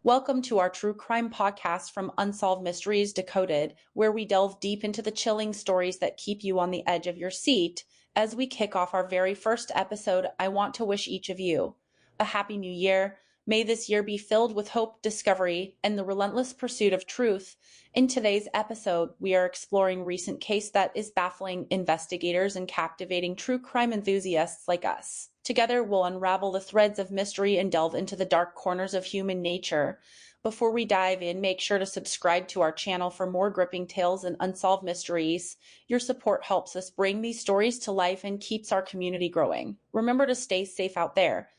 Welcome to our true crime podcast from Unsolved Mysteries Decoded, where we delve deep into the chilling stories that keep you on the edge of your seat. As we kick off our very first episode, I want to wish each of you a happy new year. May this year be filled with hope, discovery, and the relentless pursuit of truth. In today's episode, we are exploring a recent case that is baffling investigators and captivating true crime enthusiasts like us. Together, we'll unravel the threads of mystery and delve into the dark corners of human nature. Before we dive in, make sure to subscribe to our channel for more gripping tales and unsolved mysteries. Your support helps us bring these stories to life and keeps our community growing. Remember to stay safe out there,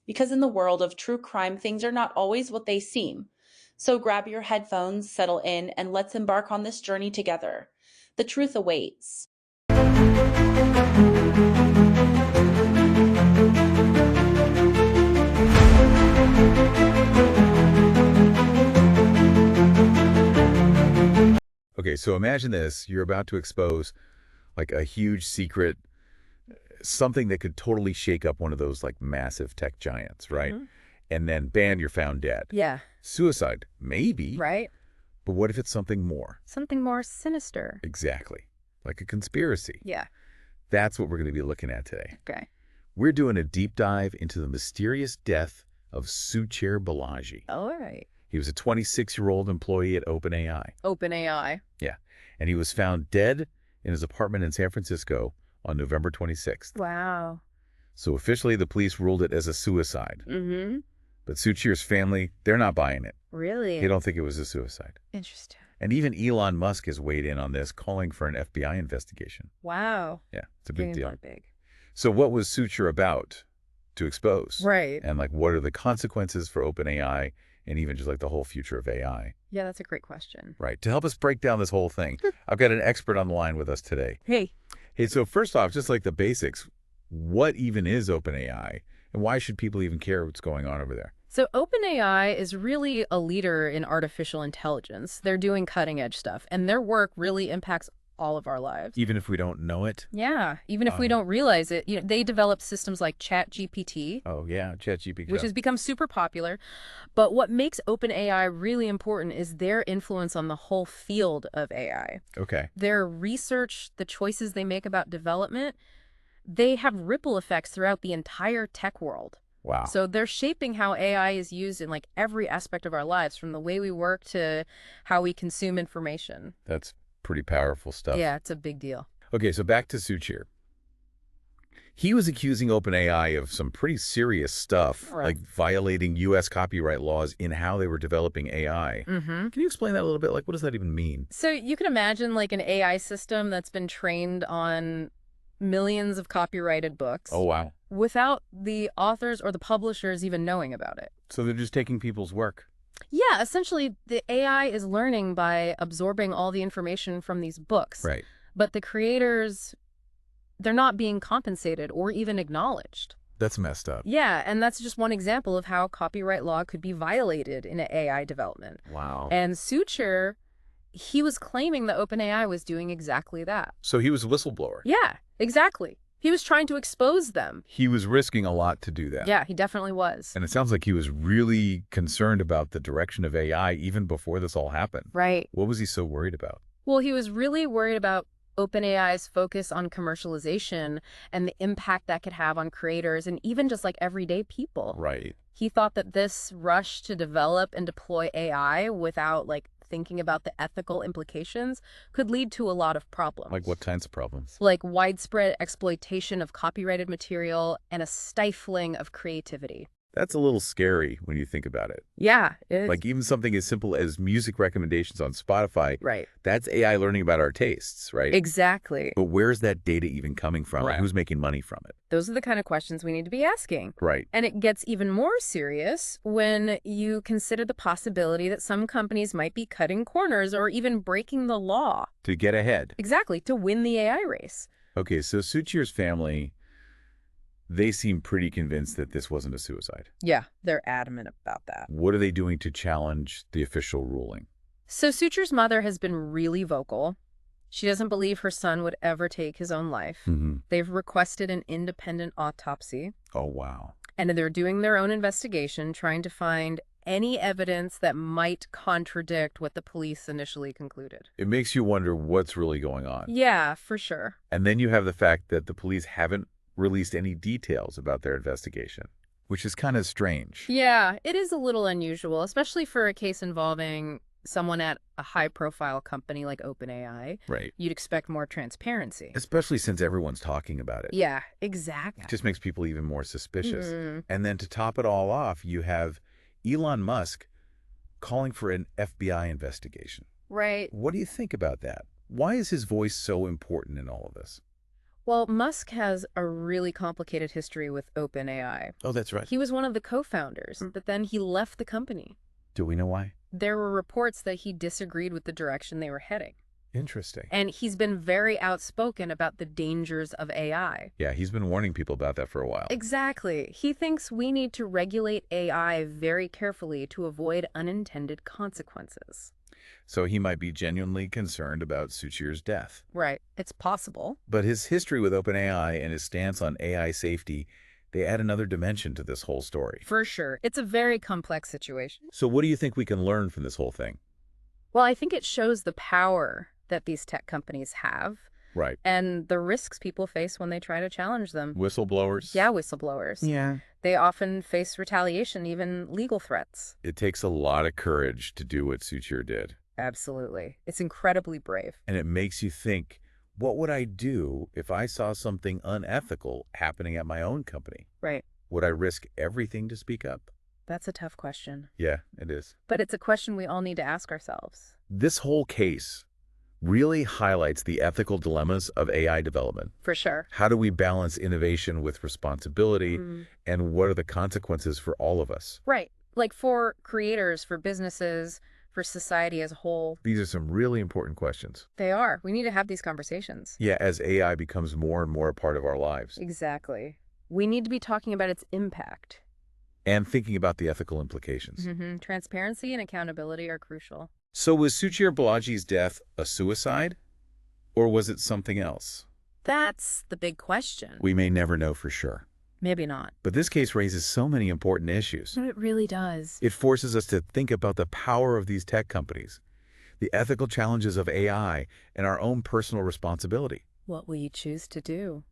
because in the world of true crime, things are not always what they seem. So grab your headphones, settle in, and let's embark on this journey together. The truth awaits. Okay, so imagine this. You're about to expose like a huge secret, something that could totally shake up one of those like massive tech giants, right? And then bam, you're found dead. Yeah. Suicide, maybe. Right? But what if it's something more? Something more sinister. Exactly. Like a conspiracy. Yeah. That's what we're going to be looking at today. Okay. We're doing a deep dive into the mysterious death of Suchair Balaji. All right. He was a 26-year-old employee at OpenAI. OpenAI. Yeah. And he was found dead in his apartment in San Francisco on November 26th. Wow. So officially, the police ruled it as a suicide. Mm-hmm. But Suchair's family, they're not buying it. Really? They don't think it was a suicide. Interesting. And even Elon Musk has weighed in on this, calling for an FBI investigation. Wow. Yeah, it's a big deal. Big. So what was Suchair about to expose? Right. And like, what are the consequences for OpenAI and even just like the whole future of AI? Yeah, that's a great question. Right. To help us break down this whole thing, I've got an expert on the line with us today. Hey. Hey, so first off, just like the basics, what even is OpenAI and why should people even care what's going on over there? So OpenAI is really a leader in artificial intelligence. They're doing cutting edge stuff, and their work really impacts all of our lives. Even if we don't know it? Yeah, even if we don't realize it. You know, they develop systems like ChatGPT. Oh, yeah, ChatGPT. Which has become super popular. But what makes OpenAI really important is their influence on the whole field of AI. Okay. Their research, the choices they make about development, they have ripple effects throughout the entire tech world. Wow. So they're shaping how AI is used in like every aspect of our lives, from the way we work to how we consume information. That's pretty powerful stuff. Yeah, it's a big deal. Okay, so back to Suchair. He was accusing OpenAI of some pretty serious stuff, Right. like violating U.S. copyright laws in how they were developing AI. Mm-hmm. Can you explain that a little bit? Like, what does that even mean? So you can imagine like an AI system that's been trained on millions of copyrighted books. Oh, wow. Without the authors or the publishers even knowing about it. So they're just taking people's work. Yeah, essentially, the AI is learning by absorbing all the information from these books. Right. But the creators, they're not being compensated or even acknowledged. That's messed up. Yeah, and that's just one example of how copyright law could be violated in AI development. Wow. And Suchair, he was claiming that OpenAI was doing exactly that. So he was a whistleblower. Yeah, exactly. He was trying to expose them. He was risking a lot to do that. Yeah, he definitely was. And it sounds like he was really concerned about the direction of AI even before this all happened. Right. What was he so worried about? Well, he was really worried about OpenAI's focus on commercialization and the impact that could have on creators and even just like everyday people. Right. He thought that this rush to develop and deploy AI without like thinking about the ethical implications could lead to a lot of problems. Like what kinds of problems? Like widespread exploitation of copyrighted material and a stifling of creativity. That's a little scary when you think about it. Yeah, it is. Like even something as simple as music recommendations on Spotify, Right. that's AI learning about our tastes, right? Exactly. But where's that data even coming from? Like, Right. who's making money from it? Those are the kind of questions we need to be asking. Right. And it gets even more serious when you consider the possibility that some companies might be cutting corners or even breaking the law. To get ahead. Exactly, to win the AI race. Okay, so Suchair's family, they seem pretty convinced that this wasn't a suicide. Yeah, they're adamant about that. What are they doing to challenge the official ruling? So Suchair's mother has been really vocal. She doesn't believe her son would ever take his own life. Mm-hmm. They've requested an independent autopsy, Oh, wow. and they're doing their own investigation, trying to find any evidence that might contradict what the police initially concluded. It makes you wonder what's really going on. Yeah, for sure. And then you have the fact that the police haven't released any details about their investigation, which is kind of strange. Yeah, it is a little unusual, especially for a case involving someone at a high-profile company like OpenAI. Right. You'd expect more transparency. Especially since everyone's talking about it. Yeah, exactly. It just makes people even more suspicious. Mhm. And then to top it all off, you have Elon Musk calling for an FBI investigation. Right. What do you think about that? Why is his voice so important in all of this? Well, Musk has a really complicated history with OpenAI. Oh, that's right. He was one of the co-founders, but then he left the company. Do we know why? There were reports that he disagreed with the direction they were heading. Interesting. And he's been very outspoken about the dangers of AI. Yeah, he's been warning people about that for a while. Exactly. He thinks we need to regulate AI very carefully to avoid unintended consequences. So he might be genuinely concerned about Suchir's death. Right. It's possible. But his history with OpenAI and his stance on AI safety, they add another dimension to this whole story. For sure. It's a very complex situation. So what do you think we can learn from this whole thing? Well, I think it shows the power that these tech companies have Right. and the risks people face when they try to challenge them. Whistleblowers? Yeah, whistleblowers. Yeah. They often face retaliation, even legal threats. It takes a lot of courage to do what Suchir did. Absolutely. It's incredibly brave. And it makes you think, what would I do if I saw something unethical happening at my own company? Right. Would I risk everything to speak up? That's a tough question. Yeah, it is. But it's a question we all need to ask ourselves. This whole case really highlights the ethical dilemmas of AI development. For sure. How do we balance innovation with responsibility, Mm. and what are the consequences for all of us? Right. Like for creators, for businesses, for society as a whole. These are some really important questions. They are. We need to have these conversations. Yeah, as AI becomes more and more a part of our lives. Exactly. We need to be talking about its impact. And thinking about the ethical implications. Transparency and accountability are crucial. So was Suchir Balaji's death a suicide? Or was it something else? That's the big question. We may never know for sure. Maybe not. But this case raises so many important issues. It really does. It forces us to think about the power of these tech companies, the ethical challenges of AI, and our own personal responsibility. What will you choose to do?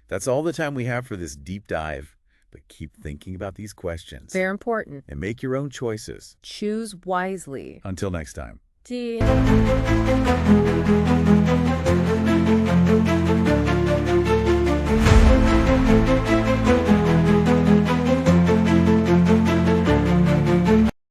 That's all the time we have for this deep dive, but keep thinking about these questions. Very important. And make your own choices. Choose wisely. Until next time. See ya.